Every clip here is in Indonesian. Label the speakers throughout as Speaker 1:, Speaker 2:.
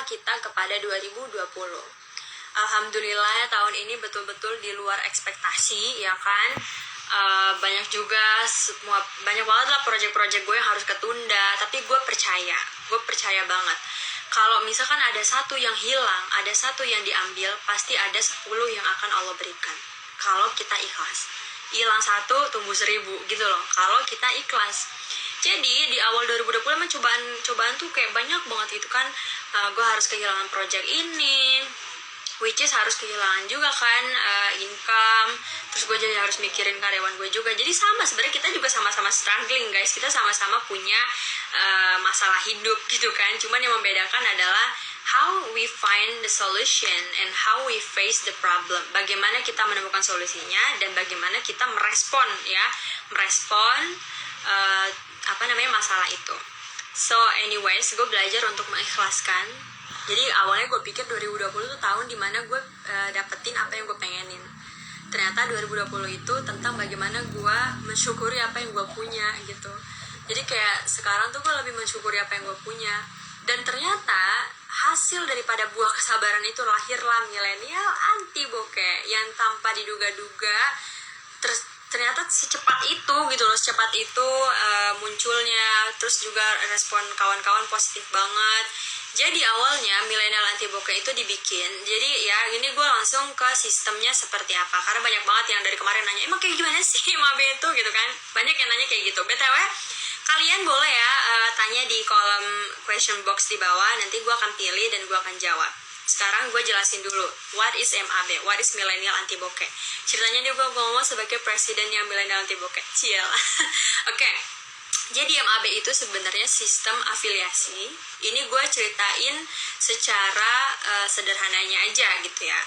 Speaker 1: kita kepada 2020. Alhamdulillah ya, tahun ini betul-betul di luar ekspektasi ya kan. Banyak juga, banyak banget lah proyek-proyek gue yang harus ketunda, tapi gue percaya banget kalau misalkan ada satu yang hilang, ada satu yang diambil, pasti ada 10 yang akan Allah berikan kalau kita ikhlas. Hilang satu tumbuh 1000 gitu loh kalau kita ikhlas. Jadi di awal 2020 emang cobaan tuh kayak banyak banget itu kan. Gue harus kehilangan project ini, which is harus kehilangan juga kan income. Terus gue jadi harus mikirin karyawan gue juga. Jadi sama, sebenarnya kita juga sama-sama struggling guys. Kita sama-sama punya masalah hidup gitu kan. Cuman yang membedakan adalah how we find the solution and how we face the problem. Bagaimana kita menemukan solusinya dan bagaimana kita merespon masalah itu. So anyways, gue belajar untuk mengikhlaskan. Jadi awalnya gue pikir 2020 tuh tahun dimana gue dapetin apa yang gue pengenin. Ternyata 2020 itu tentang bagaimana gue mensyukuri apa yang gue punya gitu. Jadi kayak sekarang tuh gue lebih mensyukuri apa yang gue punya. Dan ternyata hasil daripada buah kesabaran itu lahirlah milenial anti bokeh yang tanpa diduga-duga. Ternyata secepat itu gitu loh, munculnya. Terus juga respon kawan-kawan positif banget. Jadi awalnya milenial anti bokeh itu dibikin. Jadi ya ini gue langsung ke sistemnya seperti apa. Karena banyak banget yang dari kemarin nanya, emang kayak gimana sih Mabe itu gitu kan. Banyak yang nanya kayak gitu. BTW kalian boleh ya tanya di kolom question box di bawah. Nanti gue akan pilih dan gue akan jawab. Sekarang gue jelasin dulu, what is MAB, what is millennial anti bokeh. Ceritanya dia gue ngomong sebagai presidennya millennial anti bokeh. Ciel. Oke. Jadi MAB itu sebenarnya sistem afiliasi. Ini gue ceritain secara sederhananya aja gitu ya.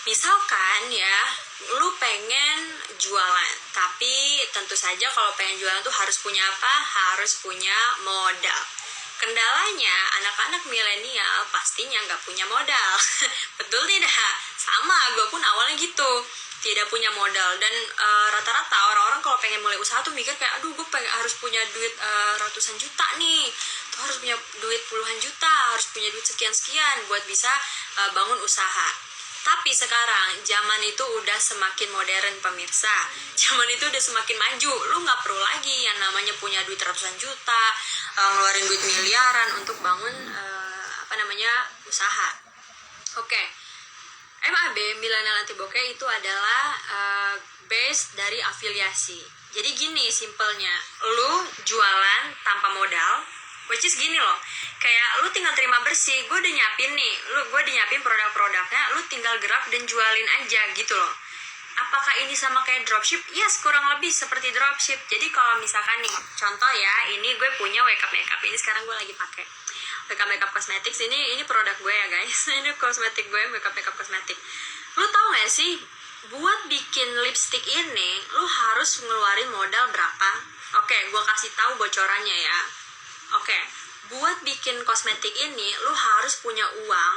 Speaker 1: Misalkan ya, lu pengen jualan, tapi tentu saja kalau pengen jualan tuh harus punya apa? Harus punya modal. Kendalanya, anak-anak milenial pastinya nggak punya modal. Betul tidak? Sama, gue pun awalnya gitu. Tidak punya modal. Dan rata-rata orang-orang kalau pengen mulai usaha tuh mikir kayak, aduh gue harus punya duit ratusan juta nih. Tuh harus punya duit puluhan juta, harus punya duit sekian-sekian buat bisa bangun usaha. Tapi sekarang zaman itu udah semakin modern pemirsa. Zaman itu udah semakin maju. Lu nggak perlu lagi yang namanya punya duit ratusan juta, ngeluarin duit miliaran untuk bangun usaha. Oke. MAB milenial anti bokeh itu adalah base dari afiliasi. Jadi gini simpelnya, lu jualan tanpa modal. Which is gini loh, kayak lu tinggal terima bersih, gue udah nyiapin produk-produknya, lu tinggal gerak dan jualin aja gitu loh. Apakah ini sama kayak dropship? Yes, kurang lebih seperti dropship. Jadi kalau misalkan nih, contoh ya, ini gue punya wake up makeup, ini sekarang gue lagi pakai wake up makeup cosmetics, ini produk gue ya guys. Ini kosmetik gue, wake up makeup cosmetic. Lu tau gak sih, buat bikin lipstick ini, lu harus ngeluarin modal berapa? Oke, gue kasih tahu bocorannya ya. Oke, buat bikin kosmetik ini lu harus punya uang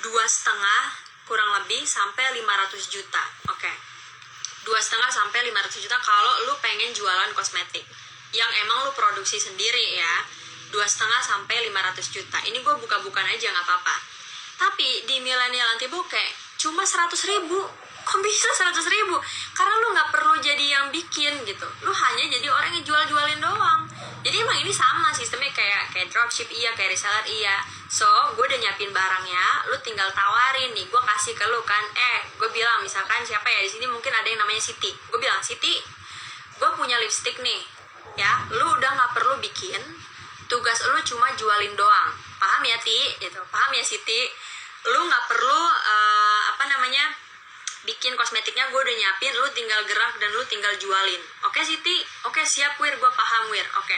Speaker 1: 2,5 kurang lebih sampai 500 juta. Oke. 2,5 sampai 500 juta kalau lu pengen jualan kosmetik yang emang lu produksi sendiri ya. 2,5 sampai 500 juta. Ini gue buka-bukaan aja nggak apa-apa. Tapi di milenial anti bokeh cuma 100.000. Kok bisa 100.000? Karena lu nggak perlu jadi yang bikin gitu. Lu hanya jadi orang yang jual-jualin doang. Jadi emang ini sama sistemnya kayak dropship iya, kayak reseller iya. So, gue udah nyiapin barangnya, lu tinggal tawarin nih, gue kasih ke lu kan. Gue bilang misalkan siapa ya di sini mungkin ada yang namanya Siti. Gue bilang, "Siti, gue punya lipstick nih." Ya, lu udah nggak perlu bikin. Tugas lu cuma jualin doang. Paham ya, Ti? Gitu. Paham ya, Siti? Lu nggak perlu bikin kosmetiknya, gue udah nyiapin, lu tinggal gerak dan lu tinggal jualin. Oke Siti? Oke siap Wir, gue paham Wir. Oke.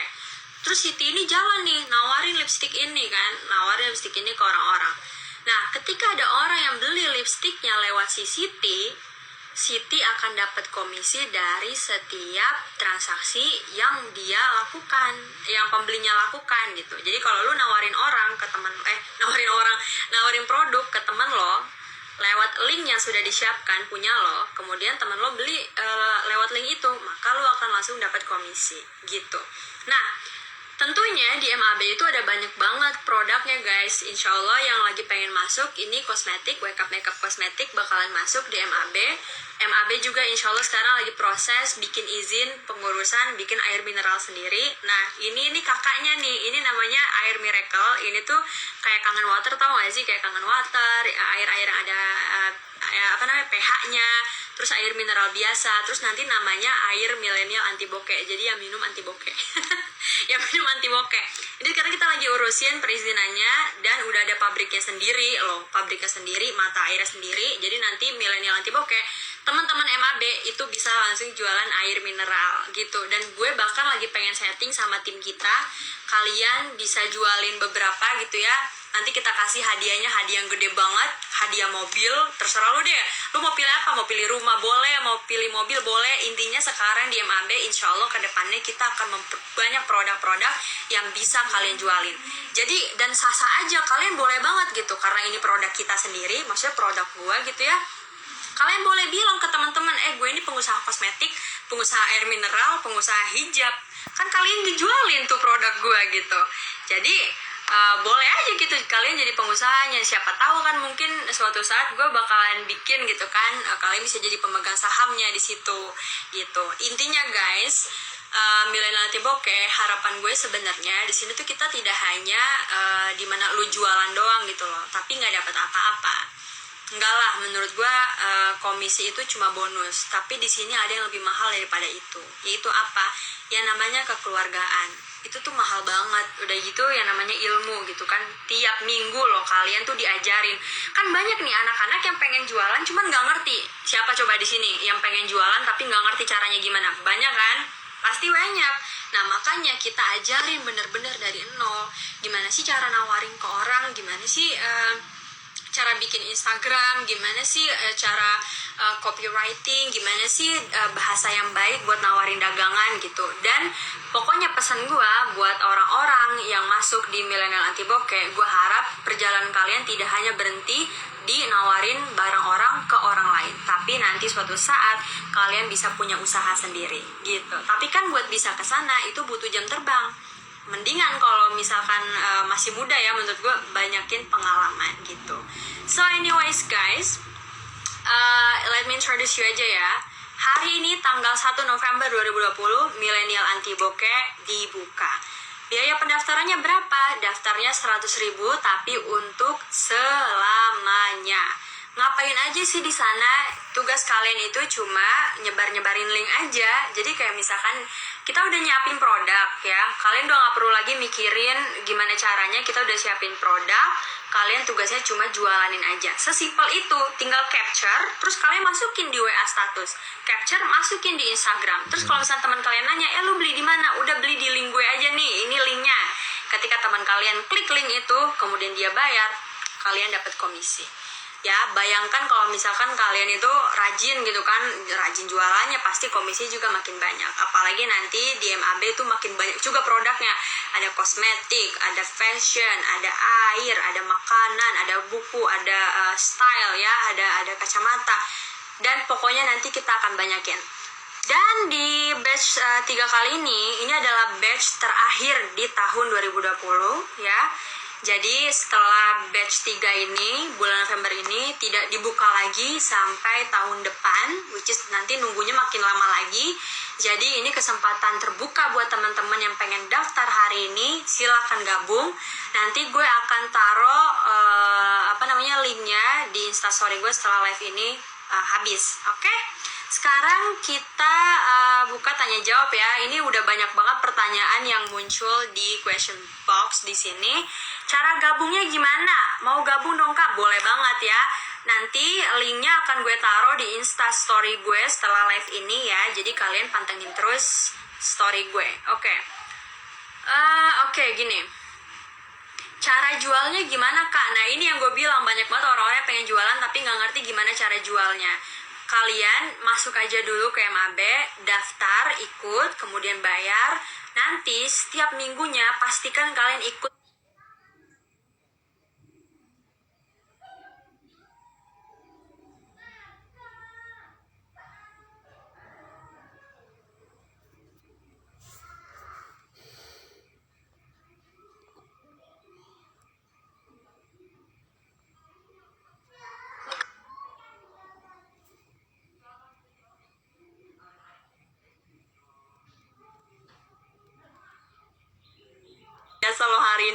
Speaker 1: Terus Siti ini jalan nih, nawarin lipstick ini kan, nawarin lipstick ini ke orang-orang. Nah, ketika ada orang yang beli lipsticknya lewat si Siti akan dapat komisi dari setiap transaksi yang dia lakukan, yang pembelinya lakukan gitu. Jadi kalau lu nawarin orang ke teman, nawarin produk ke teman lo, lewat link yang sudah disiapkan punya lo, kemudian teman lo beli lewat link itu, maka lo akan langsung dapat komisi gitu. Nah, Tentunya di MAB itu ada banyak banget produknya guys. Insya Allah yang lagi pengen masuk ini kosmetik, wake up makeup kosmetik bakalan masuk di MAB. MAB juga insya Allah sekarang lagi proses bikin izin pengurusan bikin air mineral sendiri. Nah ini kakaknya nih, ini namanya air miracle. Ini tuh kayak kangen water, tau gak sih? Kayak kangen water, air yang ada pH-nya, terus air mineral biasa, terus nanti namanya air milenial anti bokeh. Jadi yang minum anti bokeh. Yang minum anti bokeh. Jadi sekarang kita lagi urusin perizinannya dan udah ada pabriknya sendiri loh, pabriknya sendiri, mata airnya sendiri. Jadi nanti milenial anti bokeh, teman-teman MAB itu bisa langsung jualan air mineral gitu. Dan gue bahkan lagi pengen setting sama tim kita, kalian bisa jualin beberapa gitu ya. Nanti kita kasih hadiahnya, hadiah yang gede banget, hadiah mobil, terserah lu deh. Lu mau pilih apa? Mau pilih rumah boleh, mau pilih mobil boleh. Intinya sekarang di MAB insya Allah ke depannya kita akan banyak produk-produk yang bisa kalian jualin. Jadi dan sah-sah aja, kalian boleh banget gitu, karena ini produk kita sendiri, maksudnya produk gua gitu ya. Kalian boleh bilang ke teman-teman, gue ini pengusaha kosmetik, pengusaha air mineral, pengusaha hijab. Kan kalian dijualin tuh produk gua gitu. Jadi boleh aja gitu kalian jadi pengusahanya. Siapa tahu kan mungkin suatu saat gue bakalan bikin gitu kan, kalian bisa jadi pemegang sahamnya di situ gitu. Intinya guys, milenial anti bokeh, harapan gue sebenarnya di sini tuh kita tidak hanya dimana lu jualan doang gitu loh, tapi nggak dapat apa-apa. Enggak lah, menurut gue komisi itu cuma bonus, tapi di sini ada yang lebih mahal daripada itu, yaitu apa? Yang namanya kekeluargaan. Itu tuh mahal banget. Udah gitu yang namanya ilmu gitu kan, tiap minggu loh kalian tuh diajarin. Kan banyak nih anak-anak yang pengen jualan cuman nggak ngerti. Siapa coba di sini yang pengen jualan tapi nggak ngerti caranya gimana? Banyak kan? Pasti banyak. Nah makanya kita ajarin bener-bener dari nol. Gimana sih cara nawarin ke orang, gimana sih cara bikin Instagram, gimana sih cara copywriting, gimana sih bahasa yang baik buat nawarin dagangan gitu. Dan pokoknya pesan gue buat orang-orang yang masuk di milenial anti bokeh, gue harap perjalanan kalian tidak hanya berhenti di nawarin barang orang ke orang lain, tapi nanti suatu saat kalian bisa punya usaha sendiri gitu. Tapi kan buat bisa ke sana itu butuh jam terbang. Mendingan kalau misalkan masih muda ya, menurut gue banyakin pengalaman gitu. So anyways guys, let me introduce you aja ya. Hari ini tanggal 1 November 2020 milenial anti bokeh dibuka. Biaya pendaftarannya berapa? Daftarnya 100.000 tapi untuk selamanya. Ngapain aja sih di sana? Tugas kalian itu cuma nyebar-nyebarin link aja. Jadi kayak misalkan kita udah nyiapin produk ya, kalian udah gak perlu lagi mikirin gimana caranya. Kita udah siapin produk, kalian tugasnya cuma jualanin aja. Sesimpel itu, tinggal capture, terus kalian masukin di WA status, capture, masukin di Instagram. Terus kalau misalnya teman kalian nanya, lu beli di mana? Udah beli di link gue aja nih, ini linknya. Ketika teman kalian klik link itu, kemudian dia bayar, kalian dapat komisi. Ya, bayangkan kalau misalkan kalian itu rajin gitu kan, rajin jualannya, pasti komisi juga makin banyak. Apalagi nanti di MAB itu makin banyak juga produknya. Ada kosmetik, ada fashion, ada air, ada makanan, ada buku, ada style ya, ada kacamata. Dan pokoknya nanti kita akan banyakin. Dan di batch 3 kali ini adalah batch terakhir di tahun 2020 ya. Jadi setelah batch 3 ini, bulan November ini tidak dibuka lagi sampai tahun depan, which is nanti nunggunya makin lama lagi. Jadi ini kesempatan terbuka buat teman-teman yang pengen daftar hari ini, silakan gabung. Nanti gue akan taruh linknya di Instastory gue setelah live ini habis. Oke? Sekarang kita buka tanya jawab ya. Ini udah banyak banget pertanyaan yang muncul di question box di sini. Cara gabungnya gimana? Mau gabung dong Kak? Boleh banget ya. Nanti linknya akan gue taruh di Insta story gue setelah live ini ya. Jadi kalian pantengin terus story gue. Oke, gini. Cara jualnya gimana Kak? Nah ini yang gue bilang, banyak banget orang-orang yang pengen jualan tapi gak ngerti gimana cara jualnya. Kalian masuk aja dulu ke MAB, daftar, ikut, kemudian bayar. Nanti setiap minggunya pastikan kalian ikut.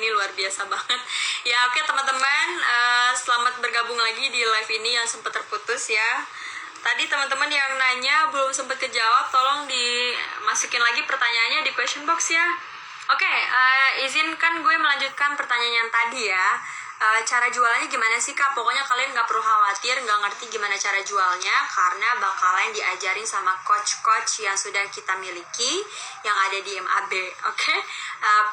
Speaker 1: ini luar biasa banget. Ya oke teman-teman, selamat bergabung lagi di live ini yang sempat terputus ya. Tadi teman-teman yang nanya belum sempat kejawab, tolong dimasukin lagi pertanyaannya di question box ya. Oke, izinkan gue melanjutkan pertanyaan yang tadi ya. Cara jualannya gimana sih kak? Pokoknya kalian nggak perlu khawatir, nggak ngerti gimana cara jualnya, karena bakalan diajarin sama coach-coach yang sudah kita miliki, yang ada di MAB, oke?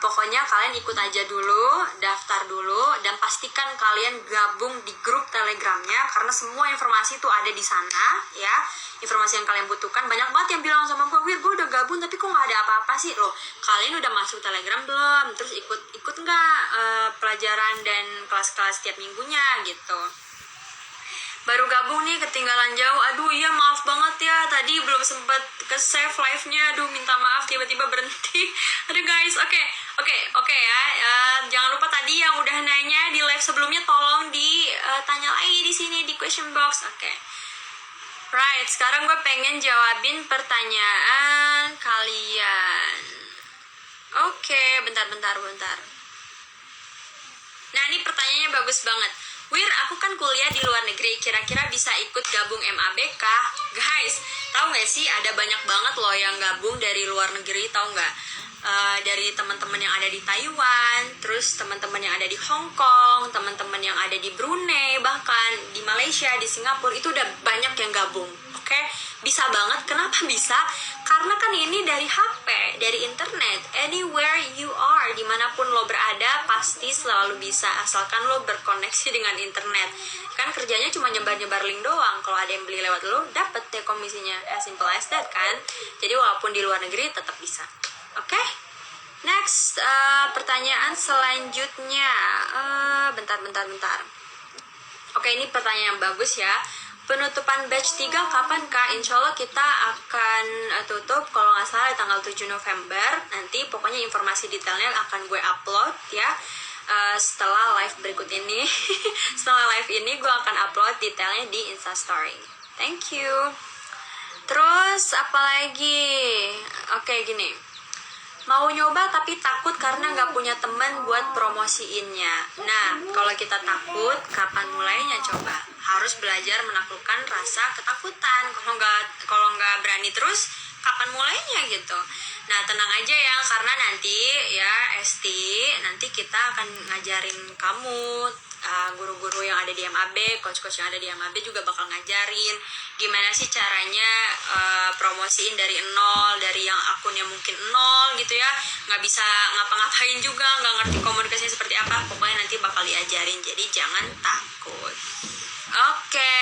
Speaker 1: Pokoknya kalian ikut aja dulu, daftar dulu, dan pastikan kalian gabung di grup telegramnya, karena semua informasi itu ada di sana, ya. Informasi yang kalian butuhkan, banyak banget yang bilang sama gue, Wir, gue udah gabung tapi kok nggak ada apa-apa sih. Loh, kalian udah masuk telegram belum? Terus ikut nggak pelajaran dan kelas-kelas setiap minggunya gitu? Baru gabung nih, ketinggalan jauh. Aduh iya, maaf banget ya, tadi belum sempet ke save live-nya. Aduh, minta maaf, tiba-tiba berhenti. Aduh guys, oke ya. Jangan lupa tadi yang udah nanya di live sebelumnya, tolong ditanya lagi di sini di question box. Oke. Right, sekarang gue pengen jawabin pertanyaan kalian. Oke, bentar. Nah, ini pertanyaannya bagus banget. Wir, aku kan kuliah di luar negeri, kira-kira bisa ikut gabung MAB kah? Guys, tahu nggak sih ada banyak banget loh yang gabung dari luar negeri, tahu nggak? Dari teman-teman yang ada di Taiwan, terus teman-teman yang ada di Hong Kong, teman-teman yang ada di Brunei, bahkan di Malaysia, di Singapura, itu udah banyak yang gabung. Oke, bisa banget. Kenapa bisa? Karena kan ini dari HP, dari internet, anywhere you are, dimanapun lo berada, pasti selalu bisa, asalkan lo berkoneksi dengan internet. Kan kerjanya cuma nyebar-nyebar link doang. Kalau ada yang beli lewat lo, dapet deh komisinya, as simple as that kan. Jadi walaupun di luar negeri tetap bisa. Oke, next, pertanyaan selanjutnya. Bentar. Oke, ini pertanyaan yang bagus ya. Penutupan batch 3 kapan kak? Insya Allah kita akan tutup kalau nggak salah di tanggal 7 November. Nanti pokoknya informasi detailnya akan gue upload ya. Setelah live berikut ini. Setelah live ini gue akan upload detailnya di Instastory. Thank you. Terus apalagi? Oke, gini. Mau nyoba tapi takut karena nggak punya teman buat promosiinnya. Nah, kalau kita takut, kapan mulainya coba? Harus belajar menaklukkan rasa ketakutan. Kalau nggak berani terus, kapan mulainya gitu? Nah, tenang aja ya, karena nanti ya Esti, nanti kita akan ngajarin kamu, guru-guru yang ada di MAB, coach-coach yang ada di MAB juga bakal ngajarin gimana sih caranya promosiin dari nol, dari yang akunnya mungkin nol gitu ya, nggak bisa ngapa-ngapain juga, nggak ngerti komunikasinya seperti apa, pokoknya nanti bakal diajarin, jadi jangan takut. Oke.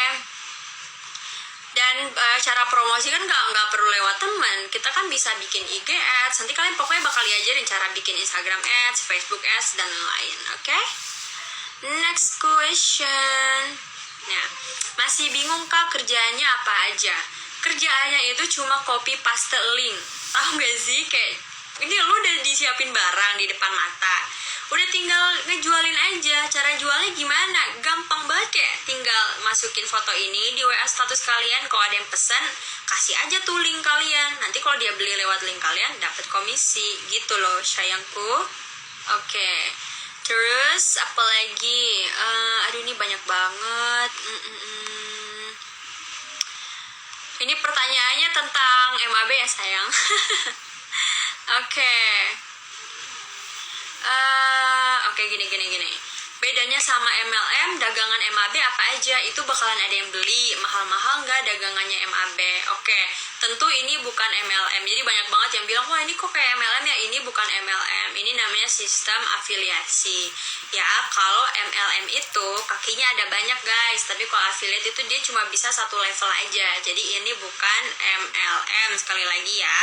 Speaker 1: Dan cara promosi kan nggak perlu lewat teman, kita kan bisa bikin IG ads, nanti kalian pokoknya bakal diajarin cara bikin Instagram ads, Facebook ads, dan lain, oke? Next question. Nah, masih bingung kak kerjaannya apa aja? Kerjaannya itu cuma copy paste link. Tahu gak sih, kayak ini lu udah disiapin barang di depan mata, udah tinggal ngejualin aja. Cara jualnya gimana? Gampang banget, kayak tinggal masukin foto ini di WA status kalian. Kalau ada yang pesan, kasih aja tuh link kalian. Nanti kalau dia beli lewat link kalian, dapat komisi gitu loh sayangku. Oke. Terus apalagi? Aduh, ini banyak banget. Ini pertanyaannya tentang MAB ya sayang. Oke. Oke, gini. Bedanya sama MLM, dagangan MAB apa aja? Itu bakalan ada yang beli, mahal-mahal nggak dagangannya MAB? Oke, tentu ini bukan MLM. Jadi banyak banget yang bilang, wah ini kok kayak MLM ya? Ini bukan MLM, ini namanya sistem afiliasi. Ya, kalau MLM itu kakinya ada banyak guys, tapi kalau affiliate itu dia cuma bisa satu level aja. Jadi ini bukan MLM, sekali lagi ya.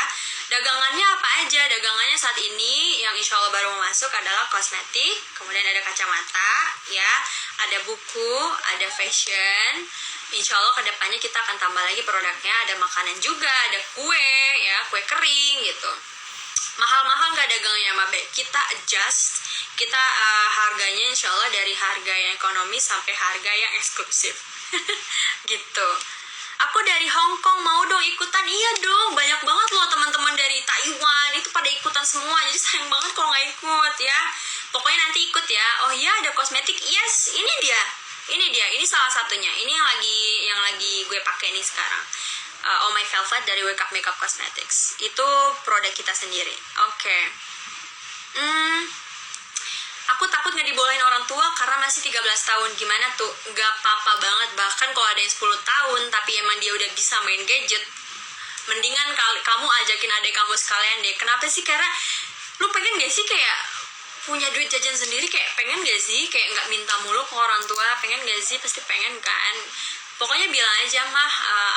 Speaker 1: Dagangannya apa aja? Dagangannya saat ini yang insya Allah baru mau masuk adalah kosmetik, kemudian ada kacamata, ya, ada buku, ada fashion. Insya Allah kedepannya kita akan tambah lagi produknya, ada makanan juga, ada kue, ya, kue kering gitu. Mahal-mahal nggak dagangnya MAB? Kita adjust, kita harganya insya Allah dari harga yang ekonomis sampai harga yang eksklusif, gitu. aku dari Hong Kong, mau dong ikutan. Iya dong, banyak banget loh teman-teman dari Taiwan itu pada ikutan semua, jadi sayang banget kalau nggak ikut ya. Pokoknya nanti ikut ya. Oh iya, ada kosmetik. Yes, ini dia, ini salah satunya. Ini yang lagi gue pakai nih sekarang. Oh My Velvet dari Wake Up Makeup Cosmetics. Itu produk kita sendiri. Oke. Aku takut nggak dibolehin orang tua karena masih 13 tahun. Gimana tuh? Nggak apa-apa banget. Bahkan kalau ada yang 10 tahun tapi emang dia udah bisa main gadget, mendingan kamu ajakin adik kamu sekalian deh. Kenapa sih? Karena lu pengen gak sih kayak punya duit jajan sendiri? Kayak pengen gak sih? Kayak nggak minta mulu ke orang tua? Pengen gak sih? Pasti pengen kan? Pokoknya bilang aja, mah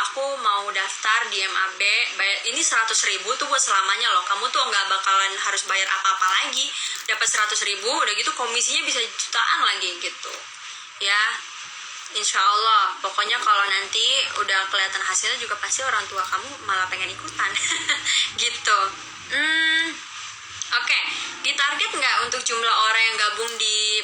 Speaker 1: aku mau daftar di MAB, bayar ini 100.000 tuh buat selamanya loh. Kamu tuh nggak bakalan harus bayar apa-apa lagi. Dapat 100.000, udah gitu komisinya bisa jutaan lagi gitu. Ya, insya Allah. Pokoknya kalau nanti udah kelihatan hasilnya juga pasti orang tua kamu malah pengen ikutan. Gitu. Oke, ditarget nggak untuk jumlah orang yang gabung di